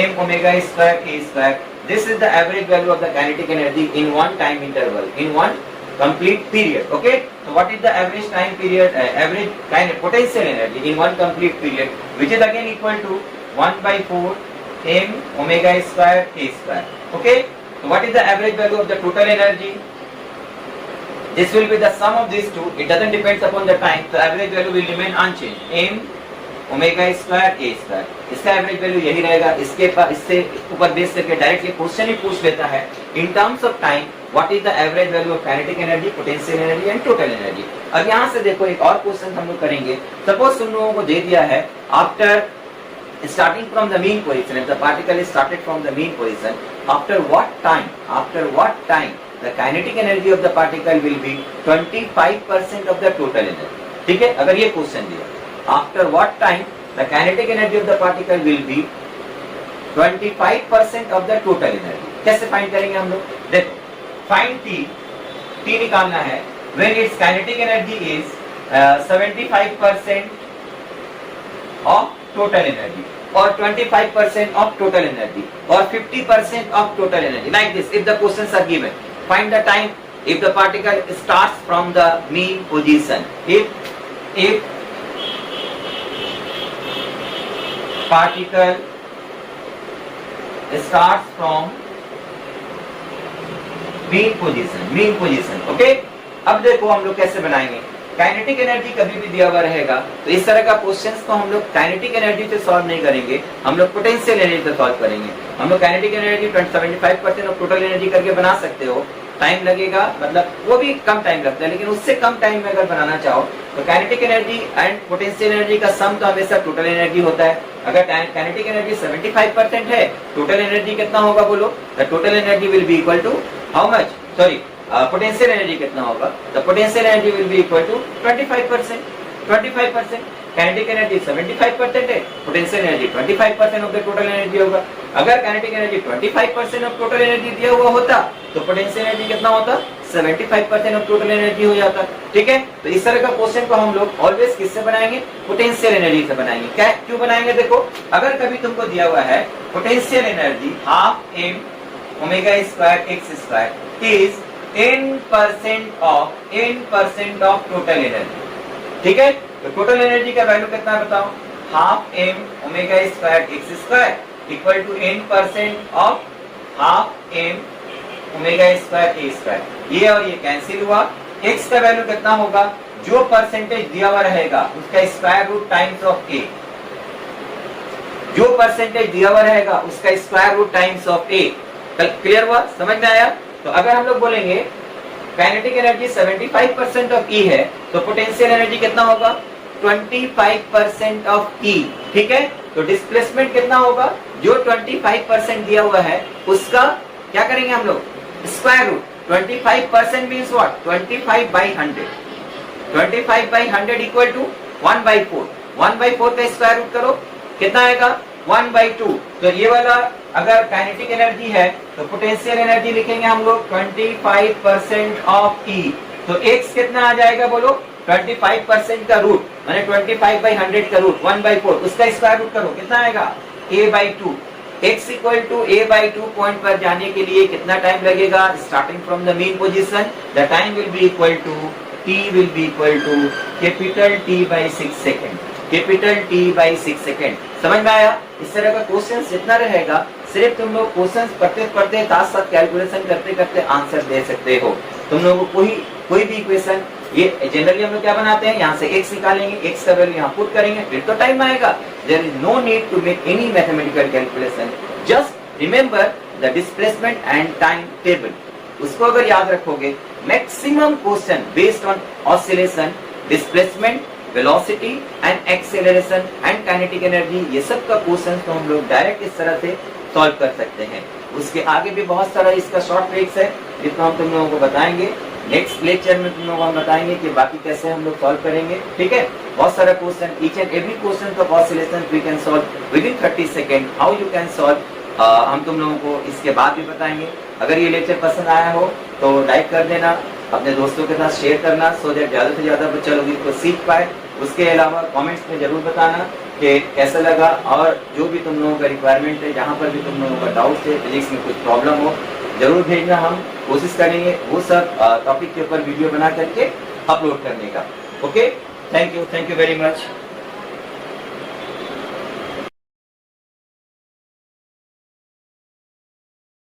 m omega square a square. This is the average value of the kinetic energy in one time interval, in one complete period. Okay, so what is the average time period, average kind of potential energy in one complete period, which is again equal to 1/4 m omega square a square. Okay, so what is the average value of the total energy? This will be the sum of these two. It doesn't depend upon the time, so average value will remain unchanged, m omega square A square, इसका average value यही रहेगा। इससे ऊपर base करके directly question ही पूछ लेता है in terms of time what is the average value of kinetic energy, potential energy and total energy. अब यहाँ से देखो एक और क्वेश्चन हम लोग करेंगे। सपोज तुम लोगों को दे दिया है after starting from the mean position, if the particle is started from the mean position, after what time the kinetic energy of the particle will be 25% of the total energy। ठीक है, अगर ये question दिया after what time the kinetic energy of the particle will be 25% of the total energy। कैसे find करेंगे हम लोग, देखो फाइंड t निकालना है when its kinetic energy is 75% of total energy or 25% of total energy or 50% of total energy, like this if the questions are given। Find the time if the particle starts from the mean position, if particle starts from mean position। Okay, अब देखो हम लोग कैसे बनाएंगे। Kinetic energy कभी भी दिया हुआ रहेगा तो इस तरह का क्वेश्चंस को हम लोग काइनेटिक एनर्जी से सॉल्व नहीं करेंगे, हम लोग पोटेंशियल एनर्जी से सॉल्व करेंगे। हम लोग kinetic energy 75% of total energy करके बना सकते हो, टाइम लगेगा, मतलब वो भी कम टाइम लगता है, लेकिन उससे कम टाइम में अगर बनाना चाहो तो kinetic energy and potential energy का सम तो हमेशा टोटल एनर्जी होता है। अगर काइनेटिक एनर्जी 75% है, टोटल एनर्जी कितना होगा बोलो, the total energy will be equal to how much, sorry potential energy कितना होगा, the potential energy will be equal to 25%। Kinetic energy 75% है, potential energy 25% of the total energy होगा। अगर kinetic energy 25% of total energy दिया हुआ होता तो potential energy कितना होता, 75% ऑफ टोटल एनर्जी हो जाता। ठीक है, तो इस तरह का क्वेश्चन को हम लोग ऑलवेज किससे बनाएंगे, पोटेंशियल एनर्जी से बनाएंगे। क्या क्यों बनाएंगे, देखो अगर कभी तुमको दिया हुआ है potential energy half m omega square x square is n% of total energy. ठीक है, तो टोटल एनर्जी का वैल्यू कितना है बताओ, half m omega square x square equal to n% of half m omega square a square. ये और ये कैंसिल हुआ, x का वैल्यू कितना होगा, जो परसेंटेज दिया हुआ रहेगा उसका square root times of a, जो परसेंटेज दिया हुआ रहेगा उसका square root times of a। Clear हुआ, समझ में आया। तो अगर हम लोग बोलेंगे काइनेटिक एनर्जी 75% ऑफ E है तो पोटेंशियल एनर्जी कितना होगा, 25% ऑफ E। ठीक है, तो डिस्प्लेसमेंट कितना होगा, जो 25% दिया हुआ है उसका क्या करेंगे हम लोग, square root. 25% means what, 25/100। 25/100 equal to 1/4। 1/4 का स्क्वायर रूट करो, कितना आएगा, 1/2। तो ये वाला अगर काइनेटिक एनर्जी है तो पोटेंशियल एनर्जी लिखेंगे हम लोग 25% ऑफ E। तो x कितना आ जाएगा बोलो, 25% का रूट माने 25/100 का रूट 1/4, उसका स्क्वायर रूट करो, कितना आएगा, a/2। x equal to a/2 point पर जाने के लिए कितना टाइम लगेगा, starting from the mean position the time will be equal to t will be equal to capital T/6 second, capital T/6 second. समझ में आया। इस तरह का क्वेश्चन जितना रहेगा सिर्फ तुम लोग क्वेश्चन पढ़ते साथ साथ कैलकुलेशन करते करते आंसर दे सकते हो। तुम लोगों को कोई भी इक्वेशन, ये जनरली हम लोग क्या बनाते हैं, यहाँ से x निकालेंगे, x का वैल्यू यहाँ पुट करेंगे, फिर तो टाइम आएगा। There is no need to make any mathematical calculation, just remember the displacement and time table. उसको अगर याद रखोगे, maximum question based on oscillation, displacement velocity and acceleration and kinetic energy, ये सब का क्वेश्चन तो हम लोग डायरेक्ट इस तरह से सॉल्व कर सकते हैं। उसके आगे भी बहुत सारा इसका शॉर्ट ट्रिक्स है जिसको हम तुम लोगों को बताएंगे। नेक्स्ट लेक्चर में तुम लोगों को हम बताएंगे कि बाकी कैसे हम लोग सॉल्व करेंगे, ठीक है। बहुत सारा question, each and every question of oscillation we can solve within 30 second. How you can solve हम तुम लोगों को इसके बाद भी बताएंगे। अगर ये लेक्चर पसंद आया हो तो लाइक कर देना, अपने दोस्तों के साथ शेयर करना, सो दैट ज्यादा से ज्यादा बच्चा लोग इसको सीख पाए। उसके अलावा कमेंट्स में जरूर बताना कि कैसा लगा, और जो भी तुम लोगों का रिक्वायरमेंट है, जहाँ पर भी तुम लोगों का डाउट है, फिजिक्स में कुछ प्रॉब्लम हो, जरूर भेजना। हम कोशिश करेंगे वो सब टॉपिक के ऊपर वीडियो बना करके अपलोड करने का। Okay, thank you very much.